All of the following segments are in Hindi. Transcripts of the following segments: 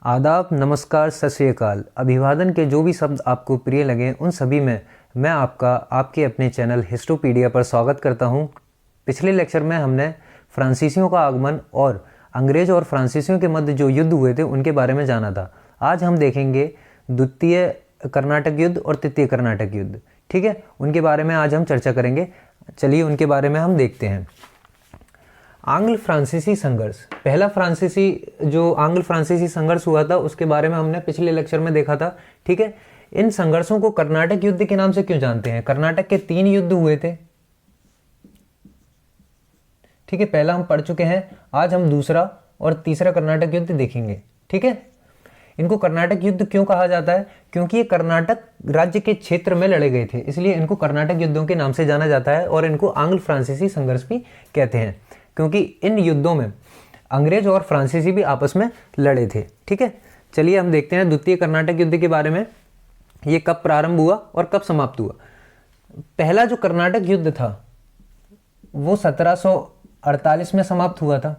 आदाब, नमस्कार, सत श्री अकाल। अभिवादन के जो भी शब्द आपको प्रिय लगे उन सभी में मैं आपके अपने चैनल हिस्टोपीडिया पर स्वागत करता हूं। पिछले लेक्चर में हमने फ्रांसीसियों का आगमन और अंग्रेज और फ्रांसीसियों के मध्य जो युद्ध हुए थे उनके बारे में जाना था। आज हम देखेंगे द्वितीय कर्नाटक युद्ध और तृतीय कर्नाटक युद्ध। ठीक है, उनके बारे में आज हम चर्चा करेंगे। चलिए उनके बारे में हम देखते हैं। आंग्ल फ्रांसीसी संघर्ष, पहला आंग्ल फ्रांसीसी संघर्ष हुआ था उसके बारे में हमने पिछले लेक्चर में देखा था। ठीक है, इन संघर्षों को कर्नाटक युद्ध के नाम से क्यों जानते हैं? कर्नाटक के 3 युद्ध हुए थे। ठीक है, पहला हम पढ़ चुके हैं, आज हम दूसरा और तीसरा कर्नाटक युद्ध देखेंगे। ठीक है, इनको कर्नाटक युद्ध क्यों कहा जाता है? क्योंकि ये कर्नाटक राज्य के क्षेत्र में लड़े गए थे, इसलिए इनको कर्नाटक युद्धों के नाम से जाना जाता है और इनको आंग्ल फ्रांसीसी संघर्ष भी कहते हैं, क्योंकि इन युद्धों में अंग्रेज और फ्रांसीसी भी आपस में लड़े थे। ठीक है, चलिए हम देखते हैं द्वितीय कर्नाटक युद्ध के बारे में। ये कब प्रारंभ हुआ और कब समाप्त हुआ? पहला जो कर्नाटक युद्ध था वो 1748 में समाप्त हुआ था।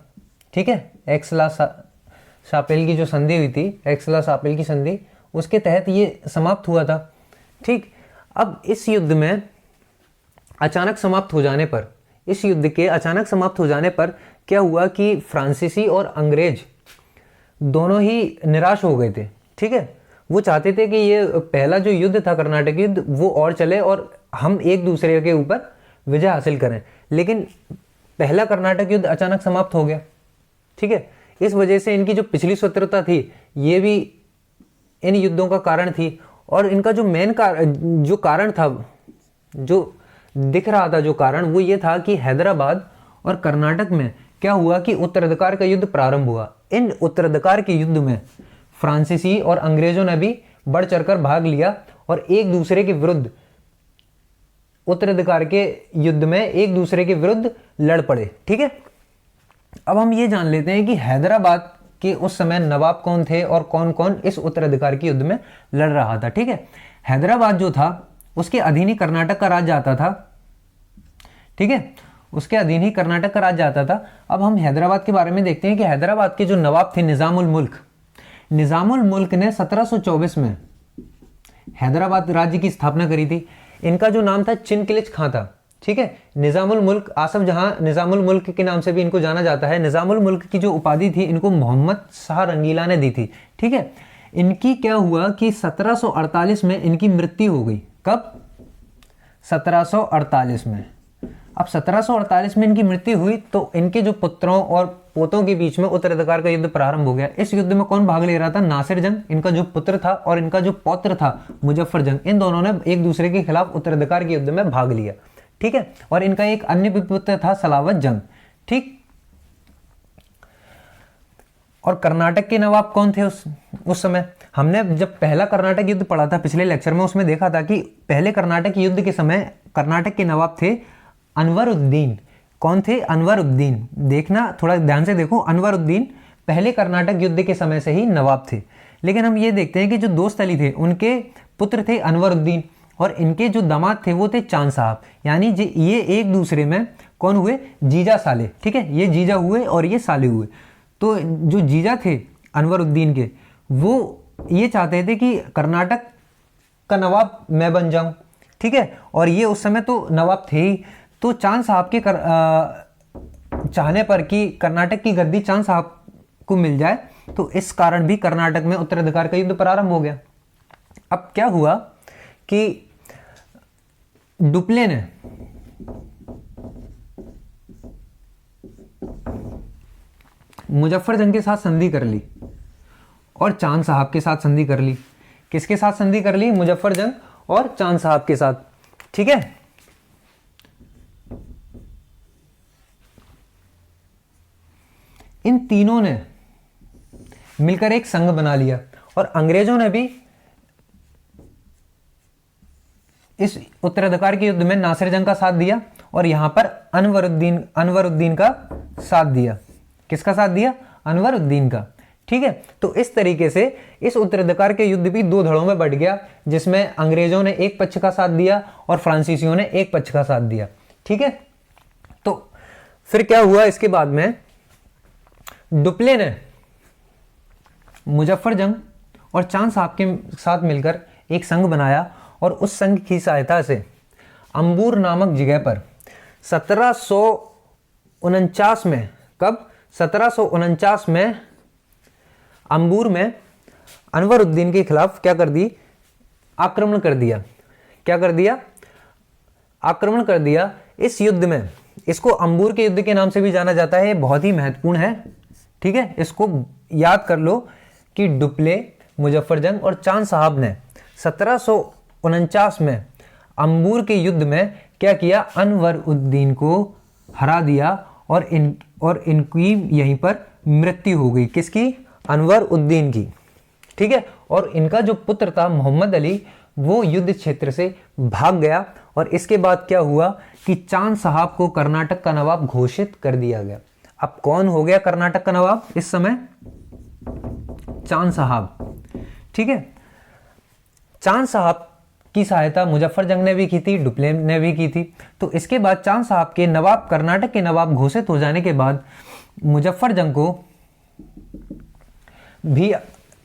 ठीक है, एक्सला-शापेल की जो संधि हुई थी, एक्सला-शापेल की संधि, उसके तहत ये समाप्त हुआ था। ठीक, अब इस युद्ध में अचानक समाप्त हो जाने पर, इस युद्ध के अचानक समाप्त हो जाने पर क्या हुआ कि फ्रांसीसी और अंग्रेज दोनों ही निराश हो गए थे। ठीक है, वो चाहते थे कि ये पहला जो युद्ध था कर्नाटक युद्ध वो और चले और हम एक दूसरे के ऊपर विजय हासिल करें, लेकिन पहला कर्नाटक युद्ध अचानक समाप्त हो गया। ठीक है, इस वजह से इनकी जो पिछली शत्रुता थी ये भी इन युद्धों का कारण थी। और इनका जो जो कारण था, जो दिख रहा था, जो कारण वो ये था कि हैदराबाद और कर्नाटक में क्या हुआ कि उत्तराधिकार का युद्ध प्रारंभ हुआ। इन उत्तराधिकार के युद्ध में फ्रांसीसी और अंग्रेजों ने भी बढ़ चढ़कर भाग लिया और एक दूसरे के विरुद्ध, उत्तराधिकार के युद्ध में एक दूसरे के विरुद्ध लड़ पड़े। ठीक है, अब हम ये जान लेते हैं कि हैदराबाद के उस समय नवाब कौन थे और कौन कौन इस उत्तराधिकार के युद्ध में लड़ रहा था। ठीक है, हैदराबाद जो था उसके अधीन ही कर्नाटक का राज्य आता था। ठीक है, उसके अधीन ही कर्नाटक का राज्य आता था। अब हम हैदराबाद के बारे में देखते हैं कि हैदराबाद के जो नवाब थे निजामुल मुल्क ने 1724 में हैदराबाद राज्य की स्थापना करी थी। इनका जो नाम था चिनकिलिच खां था। ठीक है, निजामुल मुल्क, आसफ जहां निजामुल मुल्क के नाम से भी इनको जाना जाता है। निजामुल मुल्क की जो उपाधि थी इनको मोहम्मद शाह रंगीला ने दी थी। ठीक है, इनकी क्या हुआ कि 1748 में इनकी मृत्यु हो गई। कब? 1748 में। अब 1748 में इनकी मृत्यु हुई तो इनके जो पुत्रों और पोतों के बीच में उत्तराधिकार का युद्ध प्रारंभ हो गया। इस युद्ध में कौन भाग ले रहा था? नासिर जंग, इनका जो पुत्र था, और इनका जो पौत्र था मुजफ्फर जंग। इन दोनों ने एक दूसरे के खिलाफ उत्तराधिकार के युद्ध में भाग लिया। ठीक है, और इनका एक अन्य भी पुत्र था सलावत जंग। ठीक, और कर्नाटक के नवाब कौन थे उस समय? हमने जब पहला कर्नाटक युद्ध पढ़ा था पिछले लेक्चर में, उसमें देखा था कि पहले कर्नाटक युद्ध के समय कर्नाटक के नवाब थे अनवरुद्दीन। कौन थे? अनवरुद्दीन। देखना, थोड़ा ध्यान से देखो, अनवरुद्दीन पहले कर्नाटक युद्ध के समय से ही नवाब थे। लेकिन हम ये देखते हैं कि जो दोस्त अली थे उनके पुत्र थे अनवरुद्दीन और इनके जो दामाद थे वो थे चांद साहब। यानी ये एक दूसरे में कौन हुए? जीजा साले। ठीक है, ये जीजा हुए और ये साले हुए। तो जो जीजा थे अनवरुद्दीन के, वो ये चाहते थे कि कर्नाटक का नवाब मैं बन जाऊं। ठीक है, और ये उस समय तो नवाब थे ही। तो चांद साहब के चाहने पर कि कर्नाटक की गद्दी चांद साहब को मिल जाए, तो इस कारण भी कर्नाटक में उत्तराधिकार का युद्ध प्रारंभ हो गया। अब क्या हुआ कि डुप्ले ने मुजफ्फर जंग के साथ संधि कर ली और चांद साहब के साथ संधि कर ली। किसके साथ संधि कर ली? मुजफ्फर जंग और चांद साहब के साथ। ठीक है, इन तीनों ने मिलकर एक संघ बना लिया और अंग्रेजों ने भी इस उत्तराधिकार के युद्ध में नासिर जंग का साथ दिया और यहां पर अनवरुद्दीन का साथ दिया। किसका साथ दिया? अनवरुद्दीन का। ठीक है, तो इस तरीके से इस उत्तराधिकार के युद्ध भी 2 धड़ों में बढ़ गया, जिसमें अंग्रेजों ने एक पक्ष का साथ दिया और फ्रांसीसियों ने एक पक्ष का साथ दिया। ठीक है, तो फिर क्या हुआ? इसके बाद में डुप्ले ने मुजफ्फर जंग और चांद साहब के साथ मिलकर एक संघ बनाया और उस संघ की सहायता से अंबूर नामक जगह पर 1749 में, कब 1749 में अंबूर में अनवरुद्दीन के खिलाफ क्या कर दी, आक्रमण कर दिया। क्या कर दिया? आक्रमण कर दिया। इस युद्ध में, इसको अंबूर के युद्ध के नाम से भी जाना जाता है, बहुत ही महत्वपूर्ण है, ठीक है, इसको याद कर लो कि डुप्ले, मुजफ्फर जंग और चांद साहब ने 1749 में अंबूर के युद्ध में क्या किया, अनवरुद्दीन को हरा दिया और इनकी यहीं पर मृत्यु हो गई। किसकी? अनवरुद्दीन की, ठीक है। और इनका जो पुत्र था मोहम्मद अली, वो युद्ध क्षेत्र से भाग गया और इसके बाद क्या हुआ कि चांद साहब को कर्नाटक का नवाब घोषित कर दिया गया। अब कौन हो गया कर्नाटक का नवाब इस समय? चांद साहब, ठीक है। चांद साहब की सहायता मुजफ्फर जंग ने भी की थी, डुप्ले ने भी की थी। तो इसके बाद चांद साहब के नवाब, कर्नाटक के नवाब घोषित हो जाने के बाद मुजफ्फर जंग को भी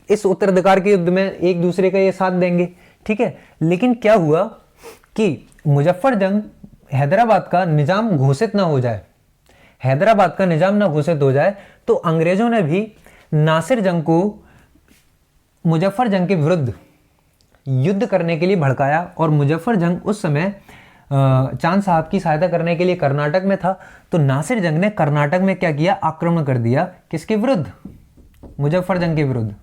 इस उत्तराधिकार के युद्ध में एक दूसरे का ये साथ देंगे, ठीक है। लेकिन क्या हुआ कि मुजफ्फर जंग हैदराबाद का निजाम घोषित ना हो जाए, हैदराबाद का निजाम ना घोषित हो जाए, तो अंग्रेजों ने भी नासिर जंग को मुजफ्फर जंग के विरुद्ध युद्ध करने के लिए भड़काया। और मुजफ्फर जंग उस समय चांद साहब की सहायता करने के लिए कर्नाटक में था। तो नासिर जंग ने कर्नाटक में क्या किया, आक्रमण कर दिया। किसके विरुद्ध? मुजफ्फर जंग के विरुद्ध।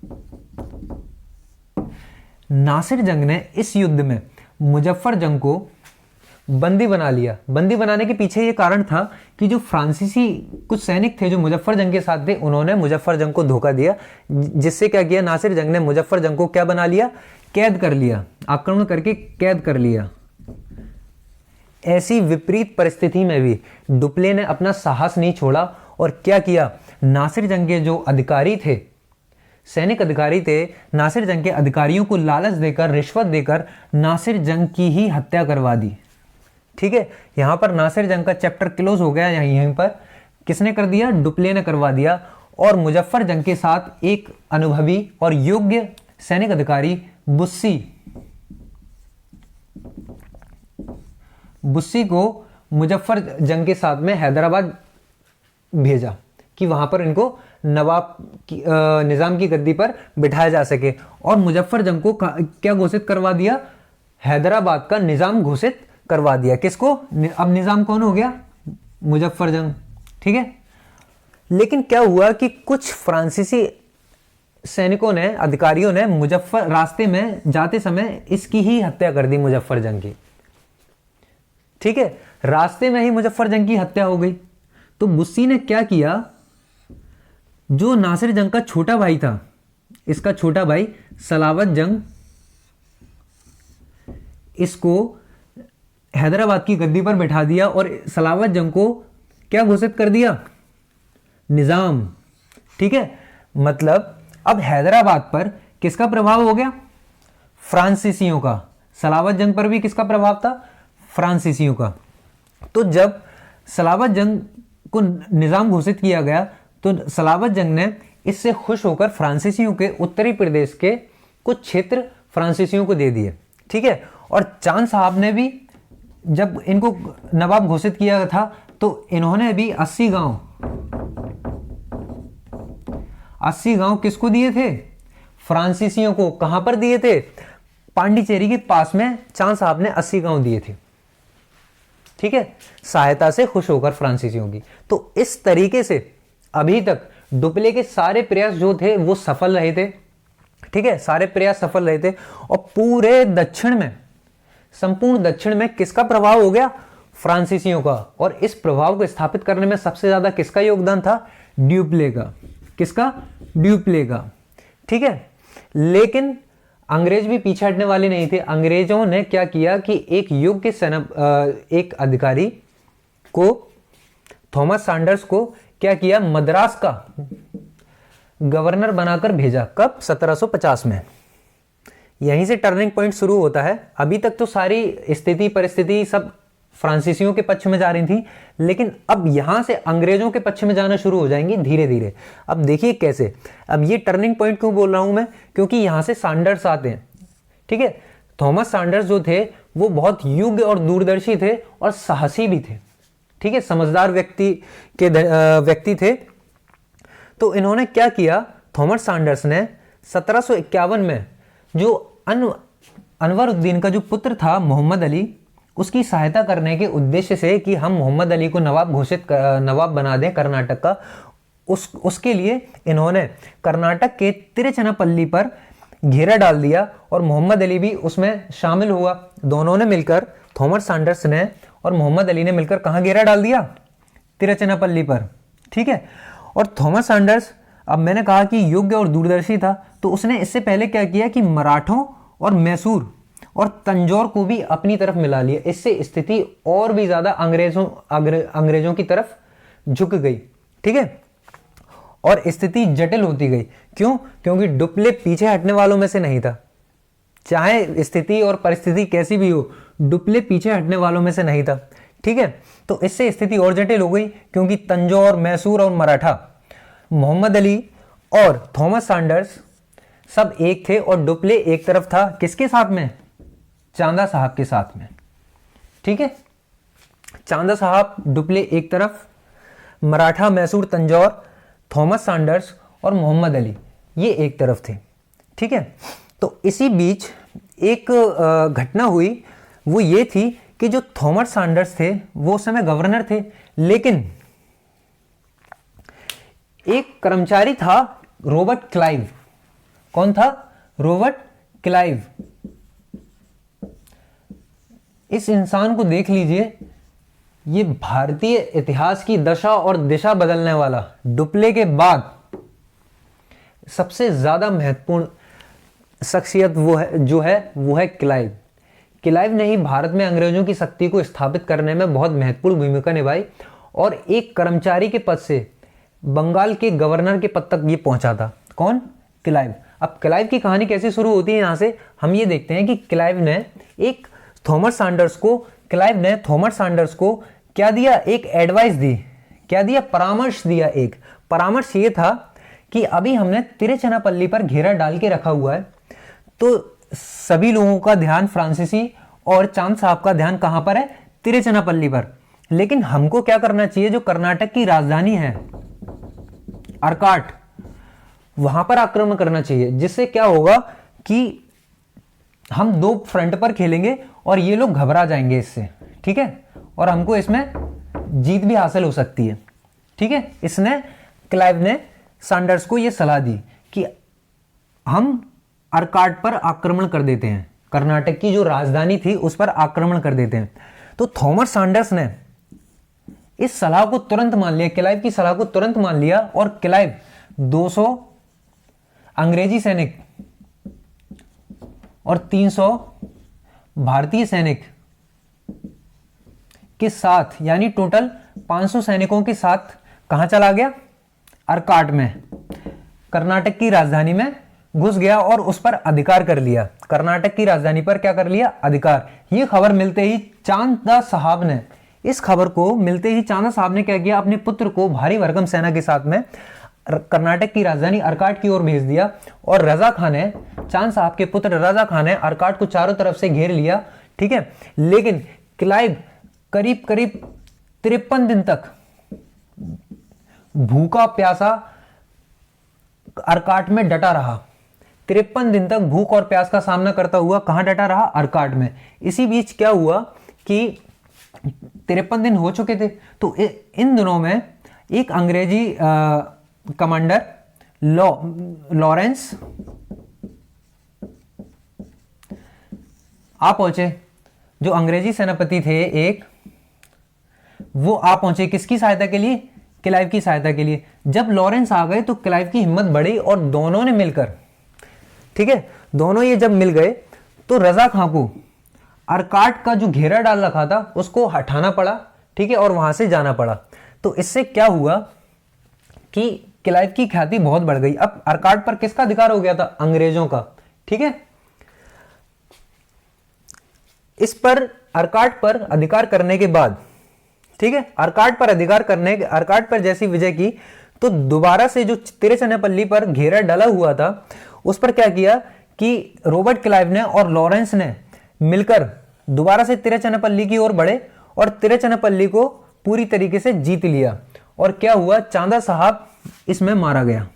नासिर जंग ने इस युद्ध में मुजफ्फर जंग को बंदी बना लिया। बंदी बनाने के पीछे ये कारण था कि जो फ्रांसीसी कुछ सैनिक थे जो मुजफ्फर जंग के साथ थे, उन्होंने मुजफ्फर जंग को धोखा दिया, जिससे क्या किया, नासिर जंग ने मुजफ्फर जंग को क्या बना लिया, कैद कर लिया, आक्रमण करके कैद कर लिया। ऐसी विपरीत परिस्थिति में भी डुप्ले ने अपना साहस नहीं छोड़ा और क्या किया, नासिर जंग के जो अधिकारी थे, सैनिक अधिकारी थे, नासिर जंग के अधिकारियों को लालच देकर, रिश्वत देकर नासिर जंग की ही हत्या करवा दी, ठीक है। यहां पर नासिर जंग का चैप्टर क्लोज हो गया। यहीं पर किसने कर दिया? डुप्ले ने करवा दिया। और मुजफ्फर जंग के साथ एक अनुभवी और योग्य सैनिक अधिकारी बुस्सी को मुजफ्फर जंग के साथ में हैदराबाद भेजा कि वहां पर इनको नवाब की निजाम की गद्दी पर बिठाया जा सके। और मुजफ्फर जंग को क्या घोषित करवा दिया? हैदराबाद का निजाम घोषित करवा दिया। किसको? अब निजाम कौन हो गया? मुजफ्फर जंग, ठीक है। लेकिन क्या हुआ कि कुछ फ्रांसीसी सैनिकों ने, अधिकारियों ने मुजफ्फर, रास्ते में जाते समय इसकी ही हत्या कर दी, मुजफ्फर जंग की, ठीक है। रास्ते में ही मुजफ्फर जंग की हत्या हो गई। तो बुस्सी ने क्या किया, जो नासिर जंग का छोटा भाई था, इसका छोटा भाई सलावत जंग, इसको हैदराबाद की गद्दी पर बैठा दिया और सलावत जंग को क्या घोषित कर दिया? निजाम, ठीक है। मतलब अब हैदराबाद पर किसका प्रभाव हो गया? फ्रांसीसियों का। सलावत जंग पर भी किसका प्रभाव था? फ्रांसीसियों का। तो जब सलावत जंग को निजाम घोषित किया गया तो सलावत जंग ने इससे खुश होकर फ्रांसीसियों के उत्तरी प्रदेश के कुछ क्षेत्र फ्रांसीसियों को दे दिए, ठीक है। और चांद साहब ने भी जब इनको नवाब घोषित किया था तो इन्होंने भी 80 गांव किसको दिए थे? फ्रांसीसियों को। कहां पर दिए थे? पांडिचेरी के पास में चांद साहब ने 80 गांव दिए थे, ठीक है, सहायता से खुश होकर फ्रांसीसियों की। तो इस तरीके से अभी तक डुप्ले के सारे प्रयास जो थे वो सफल रहे थे, ठीक है, सारे प्रयास सफल रहे थे। और पूरे दक्षिण में, संपूर्ण दक्षिण में किसका प्रभाव हो गया? फ्रांसीसियों का। और इस प्रभाव को स्थापित करने में सबसे ज्यादा किसका योगदान था? ड्यूप्ले का। किसका? ड्यूप्ले का, ठीक है। लेकिन अंग्रेज भी पीछे हटने वाले नहीं थे। अंग्रेजों ने क्या किया कि एक योग्य एक अधिकारी को, थॉमस सैंडर्स को क्या किया? मद्रास का गवर्नर बनाकर भेजा। कब? 1750 में। यहीं से टर्निंग पॉइंट शुरू होता है। अभी तक तो सारी स्थिति परिस्थिति सब फ्रांसीसियों के पक्ष में जा रही थी, लेकिन अब यहां से अंग्रेजों के पक्ष में जाना शुरू हो जाएंगी धीरे धीरे। अब देखिए कैसे, अब ये टर्निंग पॉइंट क्यों बोल रहा हूं मैं, क्योंकि यहां से सैंडर्स आते हैं। ठीक है, थॉमस सैंडर्स जो थे वो बहुत योग्य और दूरदर्शी थे और साहसी भी थे। ठीक है, समझदार व्यक्ति थे। तो इन्होंने क्या किया, थॉमस सैंडर्स ने 1751 में जो अनवरुद्दीन का जो पुत्र था मोहम्मद अली, उसकी सहायता करने के उद्देश्य से कि हम मोहम्मद अली को नवाब बना दें कर्नाटक का, उसके लिए इन्होंने कर्नाटक के तिरुचिरापल्ली पर घेरा डाल दिया और मोहम्मद अली भी उसमें शामिल हुआ। दोनों ने मिलकर, थॉमस सैंडर्स ने और मोहम्मद अली ने मिलकर कहाँ घेरा डाल दिया, तिरुचिरापल्ली पर। ठीक है, और थॉमस सैंडर्स, अब मैंने कहा कि योग्य और दूरदर्शी था, तो उसने इससे पहले क्या किया कि मराठों और मैसूर और तंजौर को भी अपनी तरफ मिला लिया। इससे स्थिति और भी ज्यादा अंग्रेजों की तरफ झुक गई। ठीक है, और स्थिति जटिल होती गई। क्यों? क्योंकि डुप्ले पीछे हटने वालों में से नहीं था। चाहे स्थिति और परिस्थिति कैसी भी हो, डुप्ले पीछे हटने वालों में से नहीं था। ठीक है, तो इससे स्थिति और जटिल हो गई, क्योंकि तंजौर, मैसूर और मराठा, मोहम्मद अली और थॉमस सैंडर्स सब एक थे और डुप्ले एक तरफ था। किसके साथ में? चांदा साहब के साथ में। ठीक है, चांदा साहब, डुप्ले एक तरफ, मराठा, मैसूर, तंजौर, थॉमस सैंडर्स और मोहम्मद अली ये एक तरफ थे। ठीक है, तो इसी बीच एक घटना हुई, वो ये थी कि जो थॉमस सैंडर्स थे वो उस समय गवर्नर थे, लेकिन एक कर्मचारी था रॉबर्ट क्लाइव। कौन था? Robert Clive. इस इंसान को देख लीजिए, ये भारतीय इतिहास की दशा और दिशा बदलने वाला, डुप्ले के बाद सबसे ज्यादा महत्वपूर्ण शख्सियत वो है क्लाइव। क्लाइव ने ही भारत में अंग्रेजों की शक्ति को स्थापित करने में बहुत महत्वपूर्ण भूमिका निभाई और एक कर्मचारी के पद से बंगाल के गवर्नर के पद तक ये पहुंचा था। कौन? क्लाइव। अब क्लाइव की कहानी कैसे शुरू होती है, यहां से हम ये देखते हैं कि क्लाइव ने थॉमस सैंडर्स को क्या दिया? एक एडवाइस दी। क्या दिया? परामर्श दिया। एक परामर्श ये था कि अभी हमने तिरुचिरापल्ली पर घेरा डाल के रखा हुआ है, तो सभी लोगों का ध्यान, फ्रांसीसी और चांद साहब का ध्यान कहां पर है? तिरुचिरापल्ली पर। लेकिन हमको क्या करना चाहिए? जो कर्नाटक की राजधानी है अर्काट, वहां पर आक्रमण करना चाहिए, जिससे क्या होगा कि हम दो फ्रंट पर खेलेंगे और ये लोग घबरा जाएंगे इससे। ठीक है, और हमको इसमें जीत भी हासिल हो सकती है। ठीक है, क्लाइव ने सैंडर्स को यह सलाह दी कि हम अर्काट पर आक्रमण कर देते हैं, कर्नाटक की जो राजधानी थी उस पर आक्रमण कर देते हैं। तो थॉमस सैंडर्स ने इस सलाह को तुरंत मान लिया, क्लाइव की सलाह को तुरंत मान लिया, और क्लाइव 200 अंग्रेजी सैनिक और 300 भारतीय सैनिक के साथ, यानी टोटल 500 सैनिकों के साथ कहां चला गया? अर्काट में, कर्नाटक की राजधानी में घुस गया और उस पर अधिकार कर लिया। कर्नाटक की राजधानी पर क्या कर लिया? अधिकार। ये खबर मिलते ही चांदा साहब ने क्या किया? अपने पुत्र को भारी भरकम सेना के साथ में कर्नाटक की राजधानी अर्काट की ओर भेज दिया, और चांद साहब के पुत्र रजा खान ने अर्काट को चारों तरफ से घेर लिया। ठीक है, लेकिन क्लाइव करीब 53 दिन तक भूखा प्यासा अर्काट में डटा रहा। 53 दिन तक भूख और प्यास का सामना करता हुआ कहां डटा रहा? अर्काट में। इसी बीच क्या हुआ कि 53 दिन हो चुके थे, तो इन दिनों में एक अंग्रेजी कमांडर लॉरेंस आ पहुंचे। जो अंग्रेजी सेनापति थे एक, वो आ पहुंचे किसकी सहायता के लिए? क्लाइव की सहायता के लिए। जब लॉरेंस आ गए तो क्लाइव की हिम्मत बढ़ी और दोनों ने मिलकर, ठीक है, दोनों ये जब मिल गए तो रजा खां को अर्काट का जो घेरा डाल रखा था उसको हटाना पड़ा। ठीक है, और वहां से जाना पड़ा। तो इससे क्या हुआ कि क्लाइव की ख्याति बहुत बढ़ गई। अब अर्काट पर किसका अधिकार हो गया था? अंग्रेजों का। ठीक है, इस पर अर्काट पर अधिकार करने के बाद, ठीक है, अर्काट पर जैसी विजय की तो दोबारा से जो तिरुचिरापल्ली पर घेरा डाला हुआ था उस पर क्या किया कि रॉबर्ट क्लाइव ने और लॉरेंस ने मिलकर दोबारा से तिरुचिरापल्ली की ओर बढ़े और तिरुचिरापल्ली को पूरी तरीके से जीत लिया। और क्या हुआ, चांदा साहब इसमें मारा गया।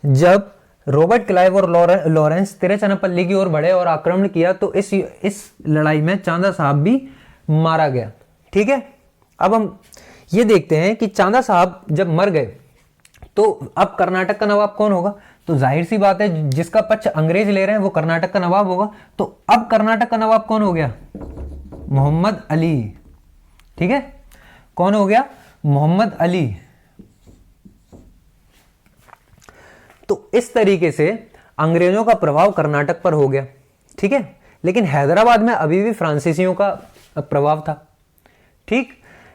जब रॉबर्ट क्लाइव और लॉरेंस तिरुचिरापल्ली की ओर बढ़े और आक्रमण किया तो इस लड़ाई में चांदा साहब भी मारा गया। ठीक है, अब हम ये देखते हैं कि चांदा साहब जब मर गए तो अब कर्नाटक का नवाब कौन होगा। तो जाहिर सी बात है जिसका पक्ष अंग्रेज ले रहे हैं वो कर्नाटक का नवाब होगा। तो अब कर्नाटक का नवाब कौन हो गया, मोहम्मद अली। ठीक है, कौन हो गया, मोहम्मद अली। तो इस तरीके से अंग्रेजों का प्रभाव कर्नाटक पर हो गया। ठीक है, लेकिन हैदराबाद में अभी भी फ्रांसीसियों का प्रभाव था। ठीक,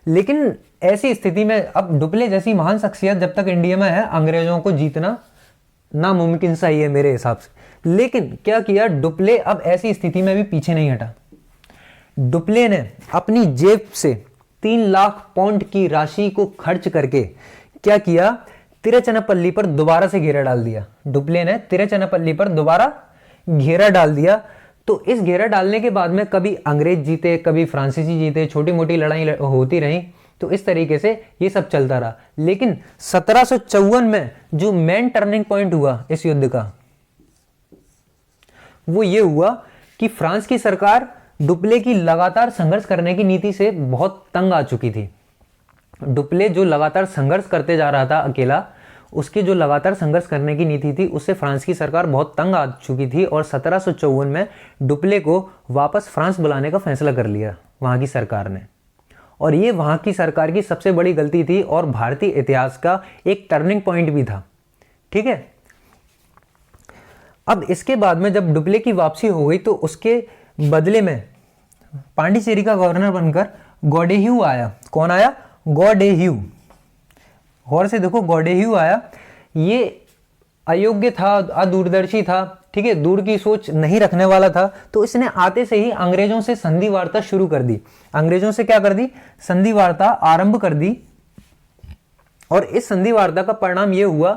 लेकिन ऐसी स्थिति में अब डुप्ले जैसी महान शख्सियत जब तक इंडिया में है अंग्रेजों को जीतना नामुमकिन सा ही है मेरे हिसाब से। लेकिन क्या किया डुप्ले, अब ऐसी स्थिति में भी पीछे नहीं हटा। डुप्ले ने अपनी जेब से 3 लाख पाउंड की राशि को खर्च करके क्या किया, तिरुचिरापल्ली पर दोबारा से घेरा डाल दिया। डुप्ले ने तिरुचिरापल्ली पर दोबारा घेरा डाल दिया। तो इस घेरा डालने के बाद में कभी अंग्रेज जीते, कभी फ्रांसीसी जीते, छोटी मोटी लड़ाई होती रही। तो इस तरीके से ये सब चलता रहा। लेकिन 1754 में जो मेन टर्निंग पॉइंट हुआ इस युद्ध का वो ये हुआ कि फ्रांस की सरकार डुप्ले की लगातार संघर्ष करने की नीति से बहुत तंग आ चुकी थी। डुप्ले जो लगातार संघर्ष करते जा रहा था अकेला, उसके जो लगातार संघर्ष करने की नीति थी उससे फ्रांस की सरकार बहुत तंग आ चुकी थी। और 1754 में डुप्ले को वापस फ्रांस बुलाने का फैसला कर लिया वहां की सरकार ने। और ये वहां की सरकार की सबसे बड़ी गलती थी और भारतीय इतिहास का एक टर्निंग पॉइंट भी था। ठीक है, अब इसके बाद में जब डुप्ले की वापसी हो गई तो उसके बदले में पांडिचेरी का गवर्नर बनकर गॉडेह्यू आया। कौन आया, गॉडेह्यू। गौर से देखो, गॉडेह्यू आया। ये अयोग्य था, अदूरदर्शी था। ठीक है, दूर की सोच नहीं रखने वाला था। तो इसने आते से ही अंग्रेजों से संधि वार्ता शुरू कर दी। अंग्रेजों से क्या कर दी, संधि वार्ता आरंभ कर दी। और इस संधि वार्ता का परिणाम यह हुआ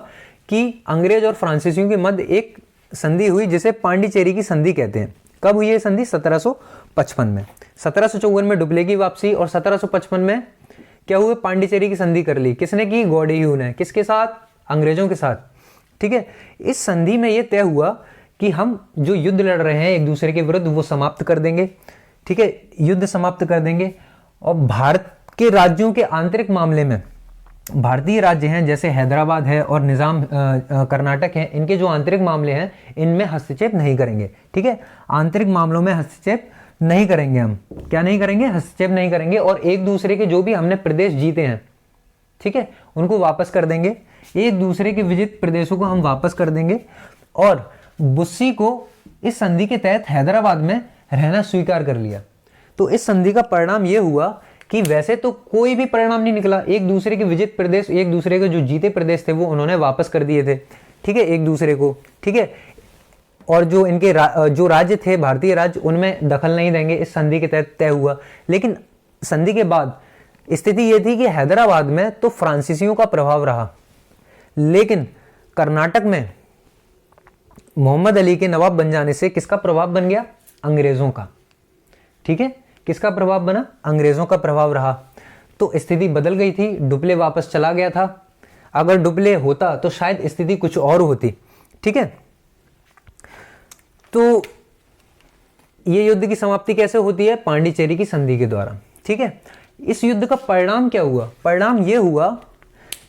कि अंग्रेज और फ्रांसीसियों के मध्य एक संधि हुई जिसे पांडिचेरी की संधि कहते हैं। कब हुई है संधि, 1755 में। 1754 में डुप्ले की वापसी और 1755 में क्या हुआ, पांडिचेरी की संधि कर ली। किसने की, गॉडेह्यू ने। किसके साथ, अंग्रेजों के साथ। ठीक है, इस संधि में यह तय हुआ कि हम जो युद्ध लड़ रहे हैं एक दूसरे के विरुद्ध वो समाप्त कर देंगे। ठीक है, युद्ध समाप्त कर देंगे। और भारत के राज्यों के आंतरिक मामले में भारतीय राज्य हैं जैसे हैदराबाद है और निजाम कर्नाटक है, इनके जो आंतरिक मामले हैं इनमें हस्तक्षेप नहीं करेंगे। ठीक है, आंतरिक मामलों में हस्तक्षेप नहीं करेंगे। हम क्या नहीं करेंगे, हस्तक्षेप नहीं करेंगे। और एक दूसरे के जो भी हमने प्रदेश जीते हैं, ठीक है, उनको वापस कर देंगे। एक दूसरे के विजित प्रदेशों को हम वापस कर देंगे। और बुस्सी को इस संधि के तहत हैदराबाद में रहना स्वीकार कर लिया। तो इस संधि का परिणाम यह हुआ कि वैसे तो कोई भी परिणाम नहीं निकला। एक दूसरे के विजित प्रदेश, एक दूसरे के जो जीते प्रदेश थे वो उन्होंने वापस कर दिए थे। ठीक है, एक दूसरे को। ठीक है, और जो इनके जो राज्य थे भारतीय राज्य उनमें दखल नहीं देंगे, इस संधि के तहत तय हुआ। लेकिन संधि के बाद स्थिति यह थी कि हैदराबाद में तो फ्रांसीसियों का प्रभाव रहा, लेकिन कर्नाटक में मोहम्मद अली के नवाब बन जाने से किसका प्रभाव बन गया, अंग्रेजों का। ठीक है, किसका प्रभाव बना, अंग्रेजों का प्रभाव रहा। तो स्थिति बदल गई थी, डुप्ले वापस चला गया था। अगर डुप्ले होता तो शायद स्थिति कुछ और होती। ठीक है, तो ये युद्ध की समाप्ति कैसे होती है, पांडिचेरी की संधि के द्वारा। ठीक है, इस युद्ध का परिणाम क्या हुआ, परिणाम यह हुआ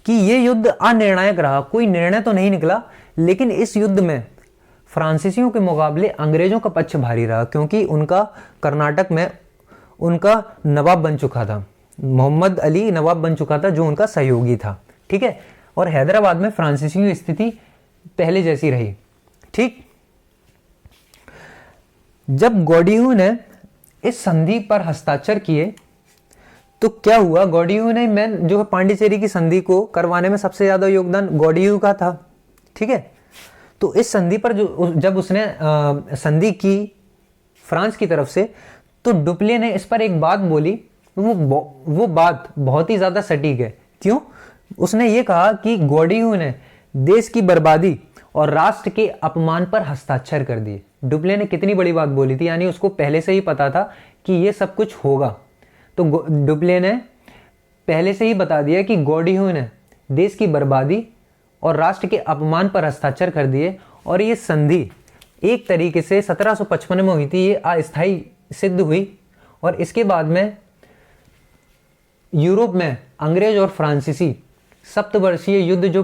कि यह युद्ध अनिर्णायक रहा। कोई निर्णय तो नहीं निकला, लेकिन इस युद्ध में फ्रांसीसियों के मुकाबले अंग्रेजों का पक्ष भारी रहा, क्योंकि उनका कर्नाटक में उनका नवाब बन चुका था, मोहम्मद अली नवाब बन चुका था जो उनका सहयोगी था। ठीक है, और हैदराबाद में फ्रांसीसियों की स्थिति पहले जैसी रही। ठीक, जब गॉडेह्यू ने इस संधि पर हस्ताक्षर किए तो क्या हुआ, गॉडेह्यू ने मैं जो पांडिचेरी की संधि को करवाने में सबसे ज्यादा योगदान गॉडेह्यू का था। ठीक है, तो इस संधि पर जो जब उसने संधि की फ्रांस की तरफ से। तो डुप्ले ने इस पर एक बात बोली, वो बात बहुत ही ज़्यादा सटीक है। क्यों? उसने ये कहा कि गॉडियू ने देश की बर्बादी और राष्ट्र के अपमान पर हस्ताक्षर कर दिए। डुप्ले ने कितनी बड़ी बात बोली थी, यानी उसको पहले से ही पता था कि ये सब कुछ होगा। तो डुप्ले ने पहले से ही बता दिया कि गॉडियू ने देश की बर्बादी और राष्ट्र के अपमान पर हस्ताक्षर कर दिए। और ये संधि एक तरीके से 1755 में हुई थी, ये अस्थायी सिद्ध हुई। और इसके बाद में यूरोप में अंग्रेज और फ्रांसीसी सप्तवर्षीय युद्ध जो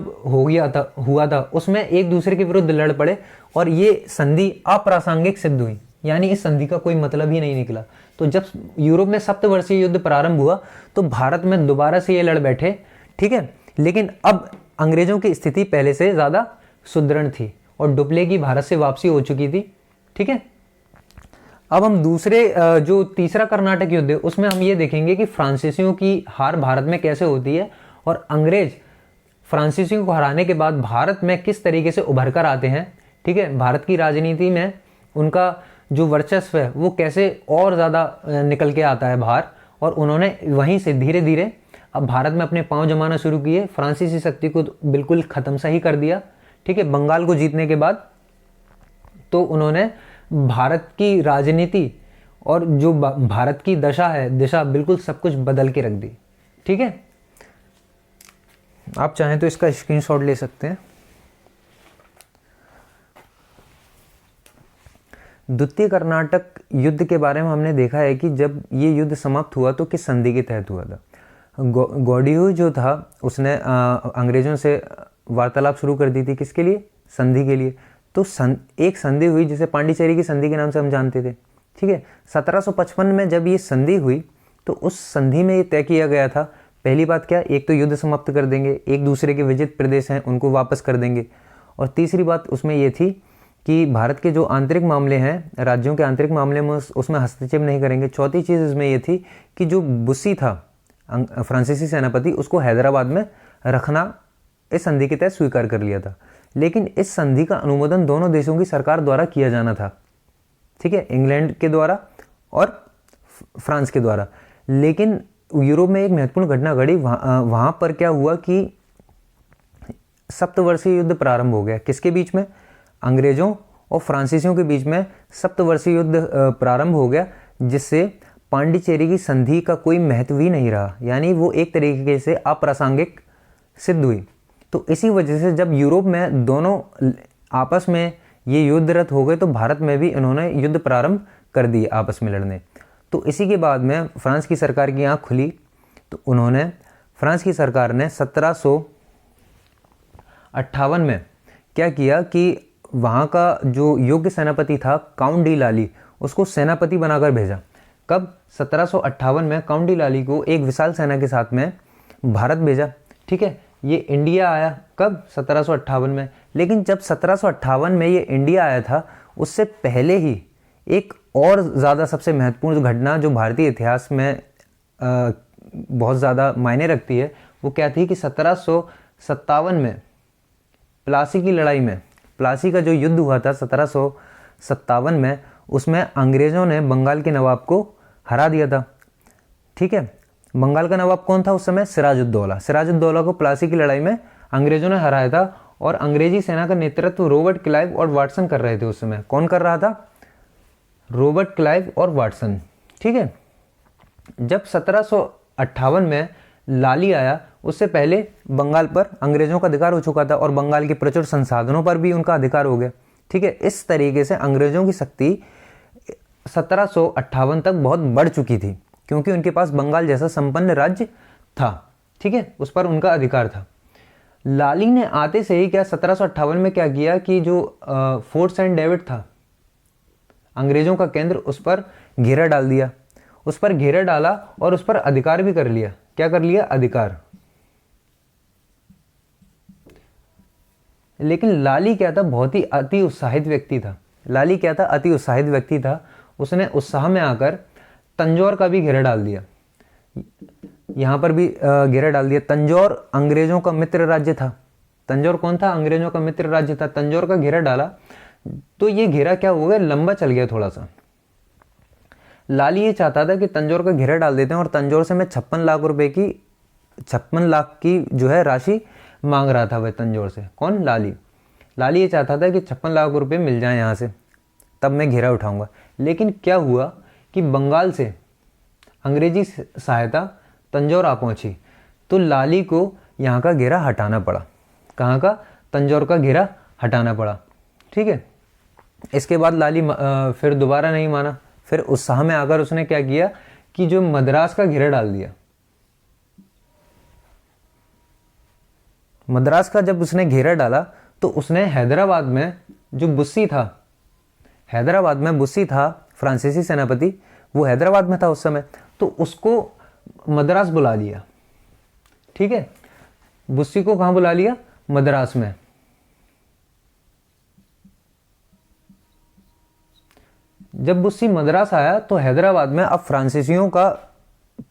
हुआ था उसमें एक दूसरे के विरुद्ध लड़ पड़े और ये संधि अप्रासंगिक सिद्ध हुई, यानी इस संधि का कोई मतलब ही नहीं निकला। तो जब यूरोप में सप्तवर्षीय युद्ध प्रारंभ हुआ तो भारत में दोबारा से ये लड़ बैठे, ठीक है। लेकिन अब अंग्रेजों की स्थिति पहले से ज़्यादा सुदृढ़ थी और डुप्ले की भारत से वापसी हो चुकी थी, ठीक है। अब हम दूसरे जो तीसरा कर्नाटक युद्ध है उसमें हम ये देखेंगे कि फ्रांसीसियों की हार भारत में कैसे होती है और अंग्रेज फ्रांसीसियों को हराने के बाद भारत में किस तरीके से उभर कर आते हैं, ठीक है। भारत की राजनीति में उनका जो वर्चस्व है वो कैसे और ज़्यादा निकल के आता है बाहर, और उन्होंने वहीं से धीरे धीरे अब भारत में अपने पांव जमाना शुरू किए। फ्रांसीसी शक्ति को बिल्कुल ख़त्म सा ही कर दिया, ठीक है। बंगाल को जीतने के बाद तो उन्होंने भारत की राजनीति और जो भारत की दिशा बिल्कुल सब कुछ बदल के रख दी, ठीक है। आप चाहें तो इसका स्क्रीनशॉट ले सकते हैं। द्वितीय कर्नाटक युद्ध के बारे में हमने देखा है कि जब ये युद्ध समाप्त हुआ तो किस संधि के तहत हुआ था। गॉडियू जो था उसने अंग्रेजों से वार्तालाप शुरू कर दी थी, किसके लिए? संधि के लिए। तो एक संधि हुई जिसे पांडिचेरी की संधि के नाम से हम जानते थे, ठीक है। 1755 में जब ये संधि हुई तो उस संधि में ये तय किया गया था, पहली बात क्या, एक तो युद्ध समाप्त कर देंगे, एक दूसरे के विजित प्रदेश हैं उनको वापस कर देंगे, और तीसरी बात उसमें ये थी कि भारत के जो आंतरिक मामले हैं, राज्यों के आंतरिक मामले में उसमें हस्तक्षेप नहीं करेंगे। चौथी चीज़ इसमें ये थी कि जो बुस्सी था फ्रांसीसी सेनापति, उसको हैदराबाद में रखना इस संधि के तहत स्वीकार कर लिया था। लेकिन इस संधि का अनुमोदन दोनों देशों की सरकार द्वारा किया जाना था, ठीक है, इंग्लैंड के द्वारा और फ्रांस के द्वारा। लेकिन यूरोप में एक महत्वपूर्ण घटना घटी, वहाँ पर क्या हुआ कि सप्तवर्षीय युद्ध प्रारंभ हो गया। किसके बीच में? अंग्रेजों और फ्रांसीसियों के बीच में सप्तवर्षीय युद्ध प्रारंभ हो गया, जिससे पांडिचेरी की संधि का कोई महत्व ही नहीं रहा, यानी वो एक तरीके से अप्रासंगिक सिद्ध हुई। तो इसी वजह से जब यूरोप में दोनों आपस में ये युद्धरत हो गए तो भारत में भी इन्होंने युद्ध प्रारंभ कर दिए आपस में लड़ने। तो इसी के बाद में फ्रांस की सरकार की आँख खुली, तो उन्होंने फ्रांस की सरकार ने 1758 में क्या किया कि वहाँ का जो योग्य सेनापति था काउंट डी लाली, उसको सेनापति बनाकर भेजा। कब? 1758 में काउंट डी लाली को एक विशाल सेना के साथ में भारत भेजा, ठीक है। ये इंडिया आया कब? 1758 में। लेकिन जब 1758 में ये इंडिया आया था, उससे पहले ही एक और ज़्यादा सबसे महत्वपूर्ण घटना जो भारतीय इतिहास में बहुत ज़्यादा मायने रखती है, वो क्या थी कि 1757 में प्लासी की लड़ाई में, प्लासी का जो युद्ध हुआ था 1757 में, उसमें अंग्रेज़ों ने बंगाल के नवाब को हरा दिया था, ठीक है। बंगाल का नवाब कौन था उस समय? सिराजुद्दौला। सिराजुद्दौला को प्लासी की लड़ाई में अंग्रेज़ों ने हराया था और अंग्रेजी सेना का नेतृत्व रॉबर्ट क्लाइव और वाटसन कर रहे थे उस समय। कौन कर रहा था? रॉबर्ट क्लाइव और वाटसन, ठीक है। जब 1758 में लाली आया, उससे पहले बंगाल पर अंग्रेजों का अधिकार हो चुका था और बंगाल के प्रचुर संसाधनों पर भी उनका अधिकार हो गया, ठीक है। इस तरीके से अंग्रेजों की शक्ति 1758 तक बहुत बढ़ चुकी थी, क्योंकि उनके पास बंगाल जैसा संपन्न राज्य था, ठीक है, उस पर उनका अधिकार था। लाली ने आते से ही क्या 1758 में क्या किया कि जो फोर्ट सेंट डेविड था अंग्रेजों का केंद्र, उस पर घेरा डाल दिया, उस पर घेरा डाला और उस पर अधिकार भी कर लिया। क्या कर लिया? अधिकार। लेकिन लाली क्या था? बहुत ही अति उत्साहित व्यक्ति था। लाली क्या था? अति उत्साहित व्यक्ति था। उसने उत्साह में आकर तंजौर का भी घेरा डाल दिया, यहां पर भी घेरा डाल दिया। तंजौर अंग्रेजों का मित्र राज्य था। तंजौर कौन था? अंग्रेजों का मित्र राज्य था। तंजौर का घेरा डाला तो ये घेरा क्या हो गया? लंबा चल गया थोड़ा सा, लाली ये चाहता था कि तंजौर का घेरा डाल देते हैं और तंजौर से मैं 56 लाख की जो है राशि मांग रहा था वह तंजौर से। कौन? लाली। लाली ये चाहता था कि 56 लाख रुपए मिल जाए यहाँ से, तब मैं घेरा उठाऊंगा। लेकिन क्या हुआ कि बंगाल से अंग्रेजी सहायता तंजौर आ पहुंची, तो लाली को यहाँ का घेरा हटाना पड़ा। कहाँ का? तंजौर का घेरा हटाना पड़ा। ठीक है। इसके बाद लाली फिर दोबारा नहीं माना, फिर उत्साह में आकर उसने क्या किया कि जो मद्रास का घेरा डाल दिया। मद्रास का जब उसने घेरा डाला तो उसने हैदराबाद में जो बुस्सी था, हैदराबाद में बुस्सी था फ्रांसीसी सेनापति, वो हैदराबाद में था उस समय, तो उसको मद्रास बुला लिया। ठीक है। बुस्सी को कहाँ बुला लिया? मद्रास में। जब बुस्सी मद्रास आया तो हैदराबाद में अब फ्रांसीसियों का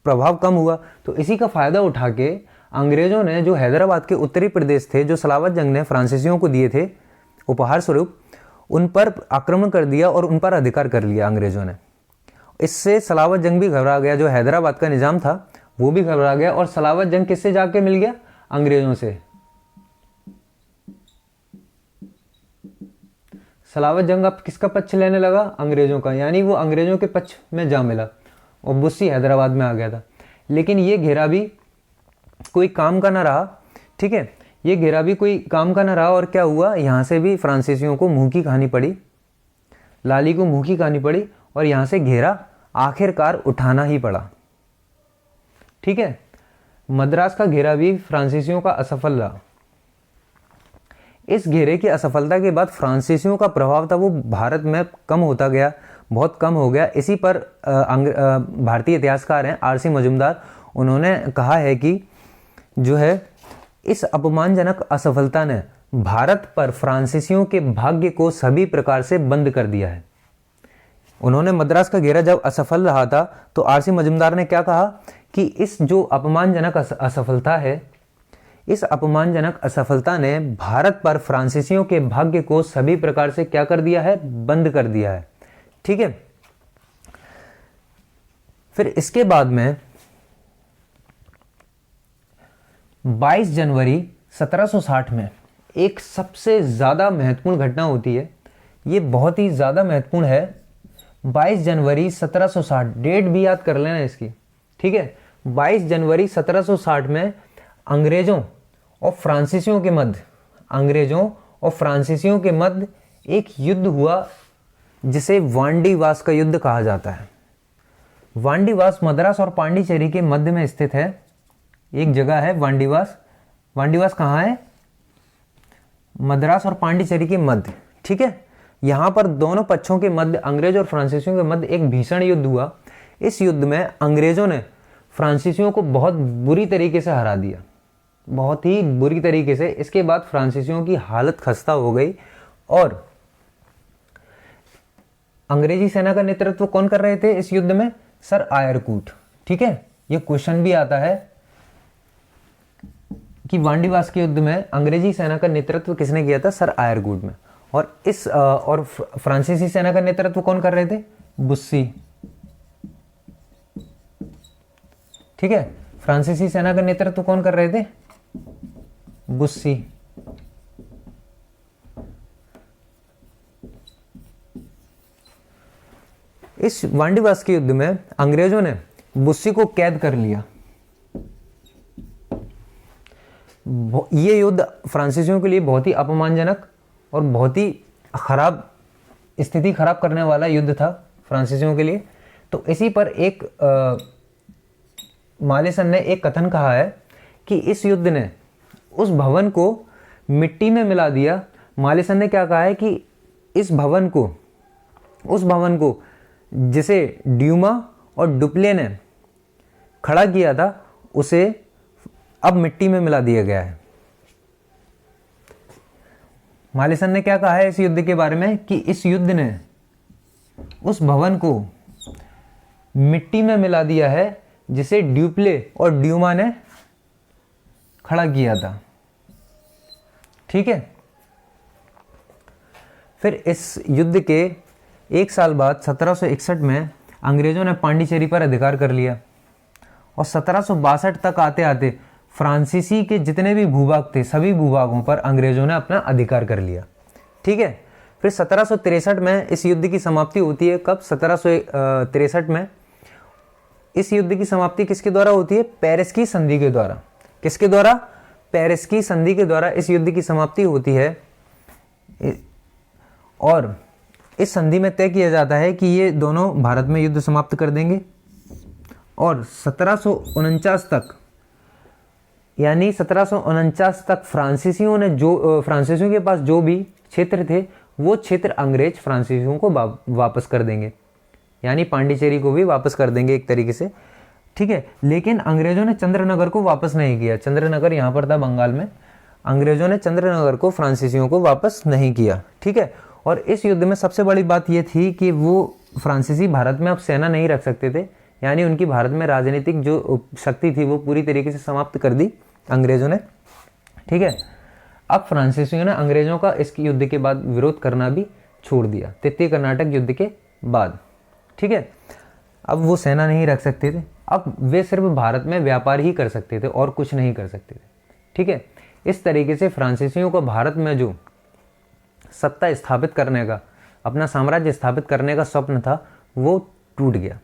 प्रभाव कम हुआ, तो इसी का फायदा उठा के अंग्रेजों ने जो हैदराबाद के उत्तरी प्रदेश थे, जो सलावत जंग ने फ्रांसीसियों को दिए थे उपहार स्वरूप, उन पर आक्रमण कर दिया और उन पर अधिकार कर लिया अंग्रेजों ने। इससे सलावत जंग भी घबरा गया, जो हैदराबाद का निजाम था वो भी घबरा गया। और सलावत जंग किससे जाके मिल गया? अंग्रेजों से। सलावत जंग अब किसका पक्ष लेने लगा? अंग्रेजों का। यानी वो अंग्रेजों के पक्ष में जा मिला और बुस्सी हैदराबाद में आ गया था। लेकिन ये घेरा भी कोई काम का ना रहा। ठीक है। ये घेरा भी कोई काम का ना रहा और क्या हुआ, यहाँ से भी फ्रांसीसियों को मुंह की कहानी पड़ी, लाली को मुंह की कहानी पड़ी और यहाँ से घेरा आखिरकार उठाना ही पड़ा। ठीक है। मद्रास का घेरा भी फ्रांसीसियों का असफल रहा। इस घेरे की असफलता के बाद फ्रांसीसियों का प्रभाव था वो भारत में कम होता गया, बहुत कम हो गया। इसी पर भारतीय इतिहासकार हैं आरसी मजूमदार, उन्होंने कहा है कि जो है इस अपमानजनक असफलता ने भारत पर फ्रांसीसियों के भाग्य को सभी प्रकार से बंद कर दिया है। उन्होंने मद्रास का घेरा जब असफल रहा था तो आरसी मजूमदार ने क्या कहा कि इस जो अपमानजनक असफलता है, इस अपमानजनक असफलता ने भारत पर फ्रांसीसियों के भाग्य को सभी प्रकार से क्या कर दिया है? बंद कर दिया है। ठीक है। फिर इसके बाद में 22 जनवरी 1760 में एक सबसे ज्यादा महत्वपूर्ण घटना होती है। ये बहुत ही ज्यादा महत्वपूर्ण है। 22 जनवरी 1760, डेट भी याद कर लेना इसकी। ठीक है। 22 जनवरी 1760 में अंग्रेजों और फ्रांसीसियों के मध्य, अंग्रेजों और फ्रांसीसियों के मध्य एक युद्ध हुआ जिसे वांडीवास का युद्ध कहा जाता है। वांडीवास मद्रास और पांडिचेरी के मध्य में स्थित है, एक जगह है वांडीवास। वांडीवास कहाँ है? मद्रास और पांडिचेरी के मध्य। ठीक है। यहाँ पर दोनों पक्षों के मध्य, अंग्रेज और फ्रांसीसियों के मध्य एक भीषण युद्ध हुआ। इस युद्ध में अंग्रेजों ने फ्रांसीसियों को बहुत बुरी तरीके से हरा दिया, बहुत ही बुरी तरीके से। इसके बाद फ्रांसीसियों की हालत खस्ता हो गई और अंग्रेजी सेना का नेतृत्व कौन कर रहे थे इस युद्ध में? Sir Eyre Coote. ठीक है। ये क्वेश्चन भी आता है कि वांडीवास के युद्ध में अंग्रेजी सेना का नेतृत्व किसने किया था? सर आयरकूट में। और फ्रांसीसी सेना का नेतृत्व कौन कर रहे थे? बुस्सी। ठीक है। फ्रांसीसी सेना का नेतृत्व कौन कर रहे थे? बुस्सी। इस वांडीवास के युद्ध में अंग्रेजों ने बुस्सी को कैद कर लिया। ये युद्ध फ्रांसीसियों के लिए बहुत ही अपमानजनक और बहुत ही खराब स्थिति खराब करने वाला युद्ध था फ्रांसीसियों के लिए। तो इसी पर एक मालेसन ने एक कथन कहा है कि इस युद्ध ने उस भवन को मिट्टी में मिला दिया। मालेसन ने क्या कहा है कि उस भवन को जिसे ड्यूमा और डुप्ले ने खड़ा किया था, उसे अब मिट्टी में मिला दिया गया है। मालेसन ने क्या कहा है इस युद्ध के बारे में कि इस युद्ध ने उस भवन को मिट्टी में मिला दिया है जिसे ड्यूप्ले और ड्यूमा ने खड़ा किया था। ठीक है। फिर इस युद्ध के एक साल बाद 1761 में अंग्रेजों ने पांडिचेरी पर अधिकार कर लिया और 1762 तक आते आते फ्रांसीसी के जितने भी भूभाग थे सभी भूभागों पर अंग्रेजों ने अपना अधिकार कर लिया। ठीक है, फिर 1763 में इस युद्ध की समाप्ति होती है। कब? 1763 में। इस युद्ध की समाप्ति किसके द्वारा होती है? पेरिस की संधि के द्वारा। किसके द्वारा? पेरिस की संधि के द्वारा इस युद्ध की समाप्ति होती है और इस संधि में तय किया जाता है कि ये दोनों भारत में युद्ध समाप्त कर देंगे और 1749 तक, यानी 1749 तक फ्रांसीसियों के पास जो भी क्षेत्र थे वो क्षेत्र अंग्रेज फ्रांसीसियों को वापस कर देंगे, यानी पांडिचेरी को भी वापस कर देंगे एक तरीके से। ठीक है, लेकिन अंग्रेजों ने चंद्रनगर को वापस नहीं किया। चंद्रनगर यहाँ पर था बंगाल में। अंग्रेजों ने चंद्रनगर को फ्रांसीसियों को वापस नहीं किया। ठीक है, और इस युद्ध में सबसे बड़ी बात यह थी कि वो फ्रांसीसी भारत में अब सेना नहीं रख सकते थे, यानी उनकी भारत में राजनीतिक जो शक्ति थी वो पूरी तरीके से समाप्त कर दी अंग्रेजों ने। ठीक है, अब फ्रांसीसियों ने अंग्रेजों का इस युद्ध के बाद विरोध करना भी छोड़ दिया, तृतीय कर्नाटक युद्ध के बाद। ठीक है, अब वो सेना नहीं रख सकते थे, अब वे सिर्फ भारत में व्यापार ही कर सकते थे और कुछ नहीं कर सकते थे। ठीक है, इस तरीके से फ्रांसीसियों को भारत में जो सत्ता स्थापित करने का, अपना साम्राज्य स्थापित करने का स्वप्न था वो टूट गया।